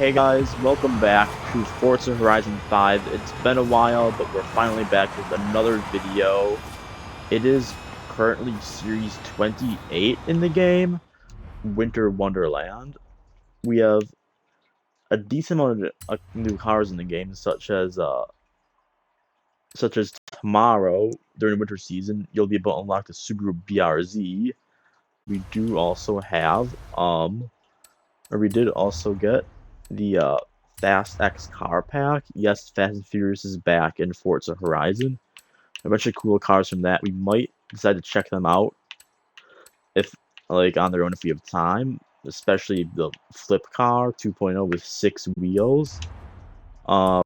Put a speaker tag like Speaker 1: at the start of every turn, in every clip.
Speaker 1: Hey guys, welcome back to Forza Horizon 5. It's been a while, but we're finally back with another video. It is currently Series 28 in the game, Winter Wonderland. We have a decent amount of new cars in the game, such as tomorrow, during the winter season, you'll be able to unlock the Subaru BRZ. We do also have, or we did also get the Fast X car pack. Yes, Fast and Furious is back in Forza Horizon. A bunch of cool cars from that. We might decide to check them out if, like, on their own if we have time. Especially the Flip Car 2.0 with 6 wheels. Oh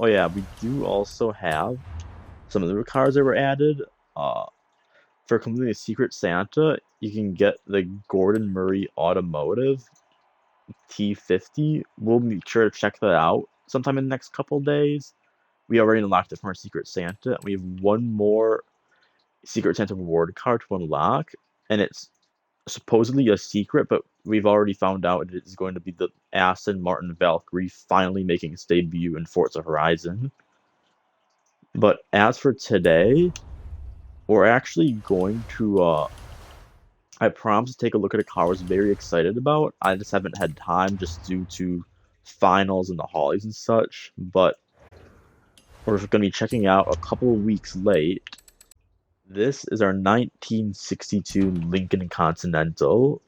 Speaker 1: yeah, we do also have some other cars that were added. For completing a Secret Santa, you can get the Gordon Murray Automotive T50. We'll make sure to check that out sometime in the next couple days. We already unlocked it from our Secret Santa. We have one more Secret Santa reward card to unlock, and it's supposedly a secret, but we've already found out it is going to be the Aston Martin Valkyrie finally making its debut in Forza Horizon. But as for today, we're actually going to I promised to take a look at a car I was very excited about. I just haven't had time just due to finals and the holidays and such, but we're going to be checking out a couple of weeks late. This is our 1962 Lincoln Continental.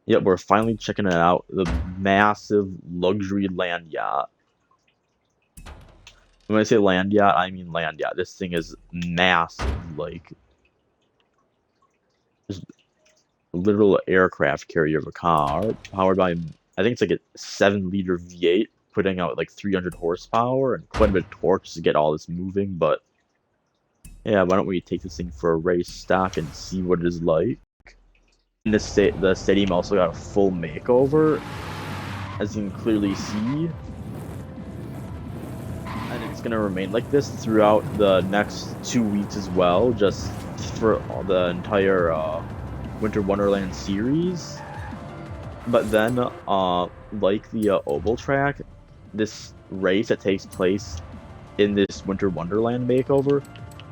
Speaker 1: Yep, we're finally checking it out. The massive luxury land yacht. When I say land yacht, I mean land yacht. This thing is massive, like, just literal aircraft carrier of a car, powered by, I think it's like a 7-liter V8, putting out like 300 horsepower and quite a bit of torque just to get all this moving. But yeah, why don't we take this thing for a race stock and see what it is like. And the stadium also got a full makeover, as you can clearly see. And it's going to remain like this throughout the next 2 weeks as well, just for the entire Winter Wonderland series. But then, like the Oval Track, this race that takes place in this Winter Wonderland makeover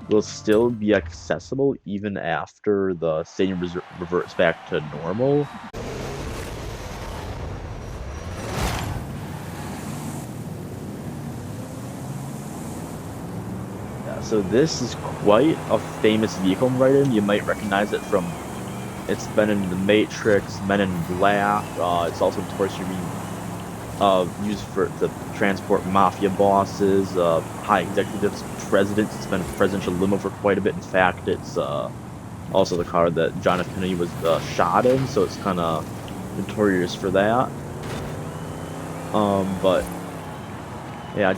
Speaker 1: will still be accessible even after the stadium reverts back to normal. Yeah, so this is quite a famous vehicle right in. You might recognize it from, it's been in The Matrix, Men in Black. It's also notoriously used to transport mafia bosses, high executives, presidents. It's been a presidential limo for quite a bit. In fact, it's also the car that John F. Kennedy was shot in, so it's kind of notorious for that. But yeah,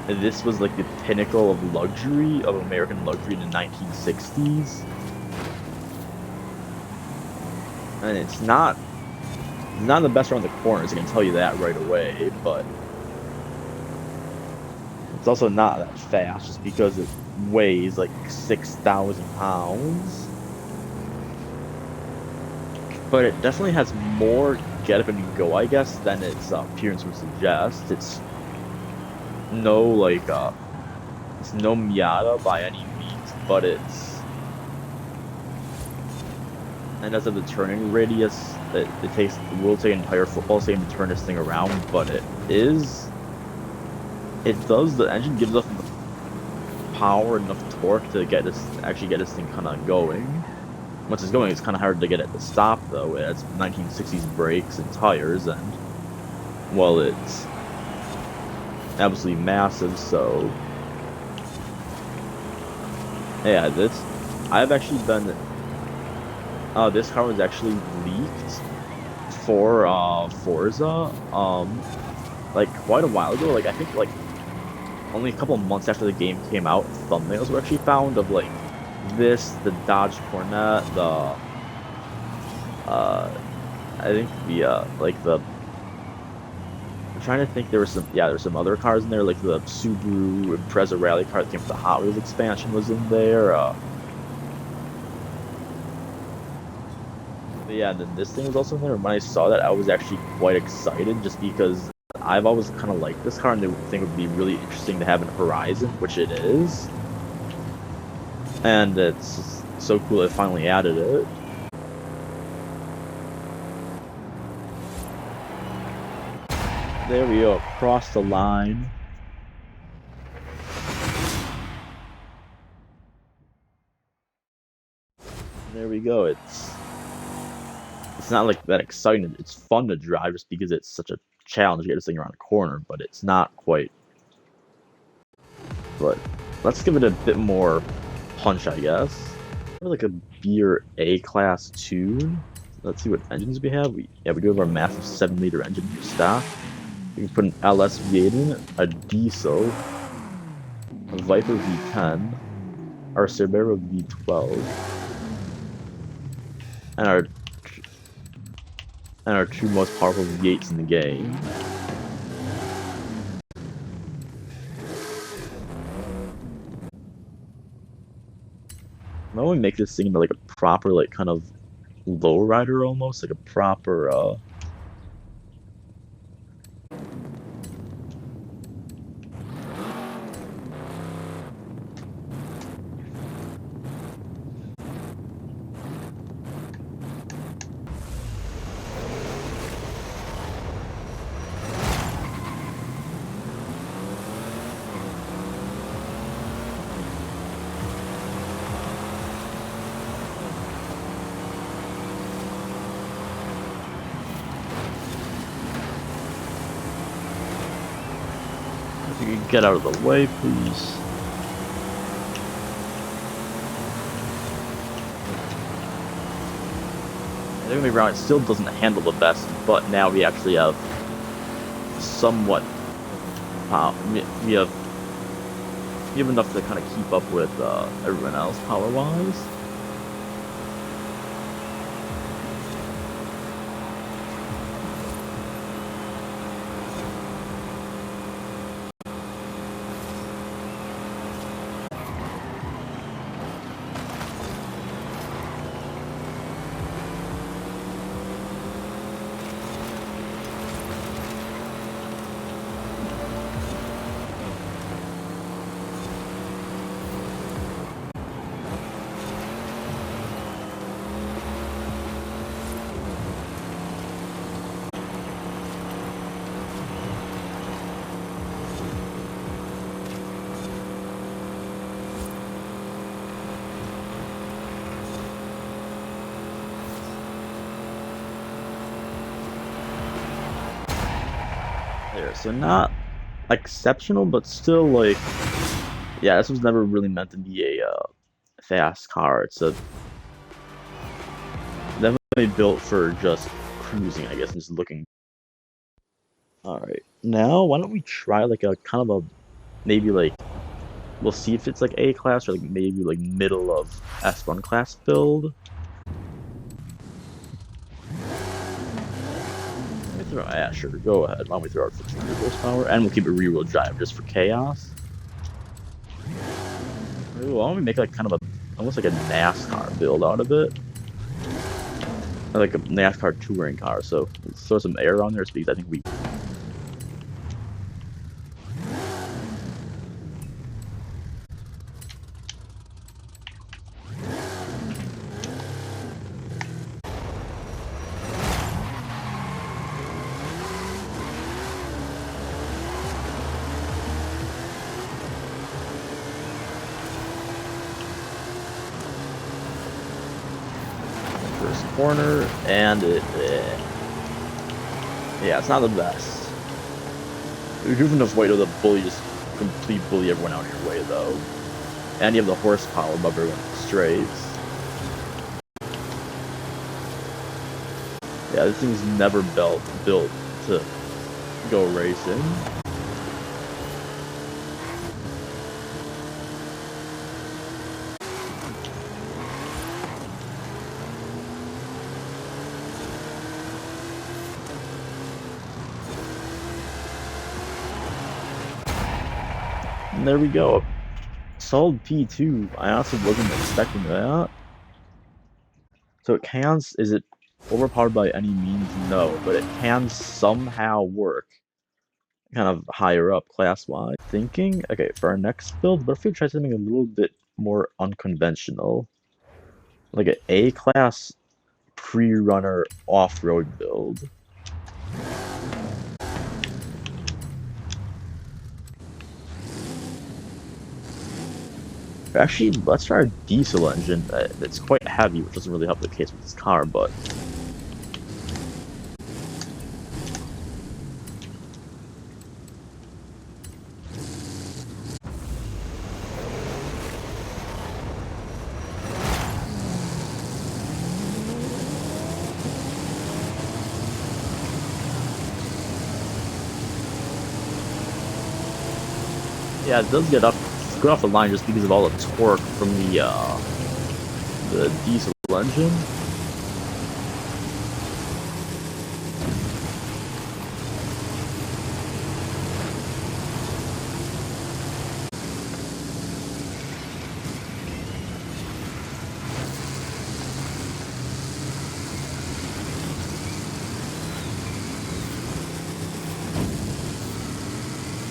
Speaker 1: this was like the pinnacle of luxury, of American luxury in the 1960s. And it's not the best around the corners, I can tell you that right away, but it's also not that fast just because it weighs like 6,000 pounds. But it definitely has more get up and go, I guess, than its appearance would suggest. It's no it's no Miata by any means, but it does have the turning radius. It will take an entire football stadium to turn this thing around, but the engine gives us enough power, enough torque to actually get this thing kind of going. Once it's going, it's kind of hard to get it to stop, though. It has 1960s brakes and tires, and, well, it's absolutely massive, so yeah, this car was actually leaked for Forza, like quite a while ago. Like I think like only a couple of months after the game came out, thumbnails were actually found of like this, the Dodge Cornet, I think I'm trying to think, there were some other cars in there, like the Subaru Impreza rally car that came with the Hot Wheels expansion was in there. But yeah, then this thing was also in there. And when I saw that, I was actually quite excited just because I've always kind of liked this car and I think it would be really interesting to have in Horizon, which it is. And it's just so cool they finally added it. There we go, across the line. There we go. It's not like that exciting. It's fun to drive just because it's such a challenge to get this thing around a corner, but it's not quite. But let's give it a bit more punch, I guess. Or like a B or A class tune. Let's see what engines we have. We do have our massive 7-liter engine here stock. We can put an LS V8 in it, a diesel, a Viper V10, our Cerbero V12, and our two most powerful V8s in the game. Why don't we make this thing into like a proper, like kind of lowrider almost, like a proper if you could get out of the way, please. And don't get me wrong, it still doesn't handle the best, but now we actually have somewhat we have enough to kind of keep up with everyone else power-wise. There, so not exceptional, but still like, yeah, this was never really meant to be a fast car. It's a definitely built for just cruising, I guess, and just looking. All right, now why don't we try like a kind of a maybe like we'll see if it's like A class or like maybe like middle of S1 class build. Let me throw, yeah, sure, go ahead. Why don't we throw out 1500 horsepower and we'll keep it rear-wheel drive just for chaos. Ooh, why don't we make like kind of a almost like a NASCAR build out of it? Like a NASCAR touring car, so let's throw some air on there because I think we first corner and yeah, it's not the best. You're moving enough weight to the bully, just complete bully everyone out of your way though. And you have the horsepower above everyone in the straights. Yeah, this thing's never built to go racing. And there we go. Solid P2. I honestly wasn't expecting that. So it counts, is it overpowered by any means, no, but it can somehow work kind of higher up class-wise. Thinking, okay, for our next build, what if we try something a little bit more unconventional? Like an A-class pre-runner off-road build. Actually, let's try a diesel engine. It's quite heavy, which doesn't really help the case with this car, but yeah, it does get up, good off the line just because of all the torque from the diesel engine.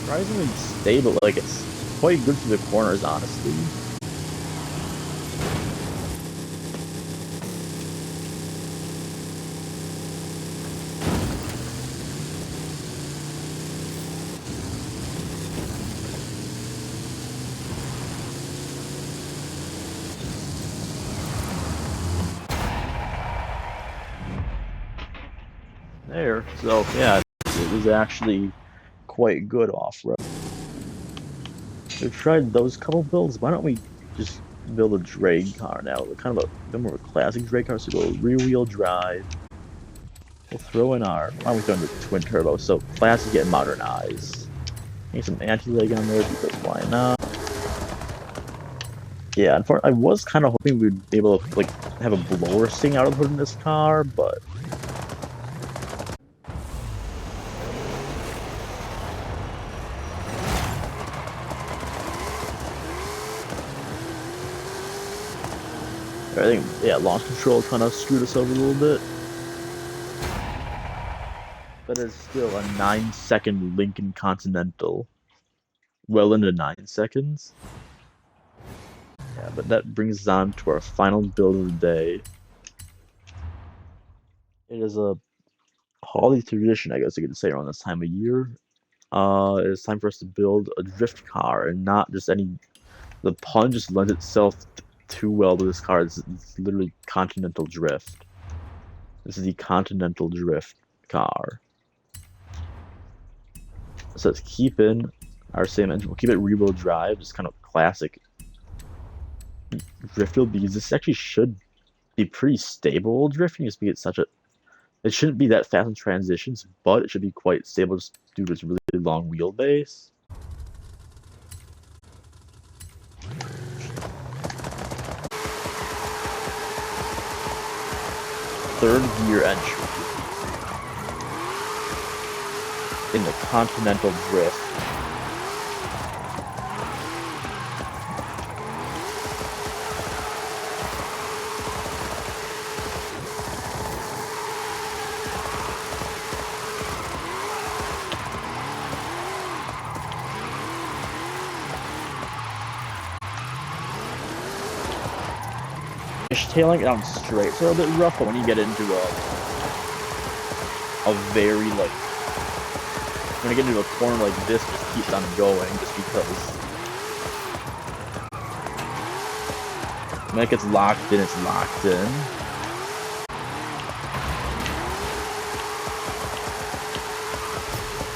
Speaker 1: Surprisingly stable, like it's quite good through the corners, honestly. There, so yeah, it was actually quite good off-road. We've tried those couple builds. Why don't we just build a drag car now? Kind of a bit more of a classic drag car, so go rear-wheel drive. We'll throw in our. Why don't we throw in the twin turbo? So class is getting modernized. Need some anti-lag on there because why not? Yeah, unfortunately, I was kind of hoping we'd be able to like have a blower sticking out of the hood in this car, but I think, yeah, launch control kind of screwed us over a little bit. But it's still a 9-second Lincoln Continental. Well into 9 seconds. Yeah, but that brings us on to our final build of the day. It is a holiday tradition, I guess you could say, around this time of year. It's time for us to build a drift car, and not just any. The pun just lends itself too well to this car. It's literally Continental Drift. This is the Continental Drift car. So let's keep in our same engine. We'll keep it rear-wheel drive, just kind of classic drift wheel, because this actually should be pretty stable drifting, just because it's such a. It shouldn't be that fast in transitions, but it should be quite stable just due to its really long wheelbase. Third gear entry in the Continental Drift. Fishtailing it down straight, so a bit rough, but when you get into a very like when you get into a corner like this, just keeps on going, just because when it gets locked in, it's locked in.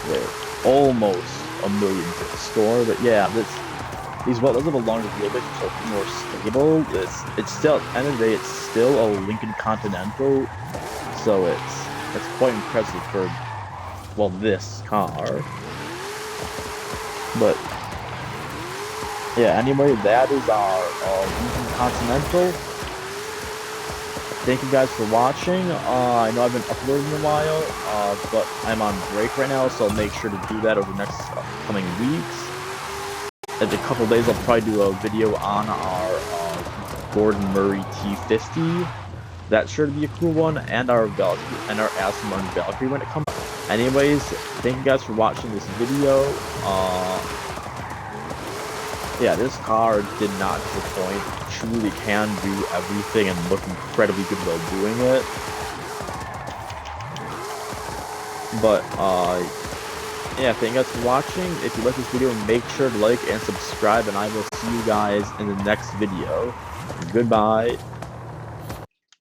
Speaker 1: We're almost a million to the score, but yeah, those have a longer wheelbase, so more stable. It's still, at the end of the day, it's still a Lincoln Continental, so it's quite impressive for, well, this car. But yeah, anyway, that is our Lincoln Continental. Thank you guys for watching. I know I've been uploading a while, but I'm on break right now, so I'll make sure to do that over the next coming weeks. In a couple days, I'll probably do a video on our Gordon Murray T50. That's sure to be a cool one, and our Valkyrie and our Aston Martin Valkyrie when it comes out. Anyways, thank you guys for watching this video. Yeah, this car did not disappoint. Truly can do everything and look incredibly good while doing it. But yeah, thank you guys for watching. If you like this video, make sure to like and subscribe, and I will see you guys in the next video. Goodbye.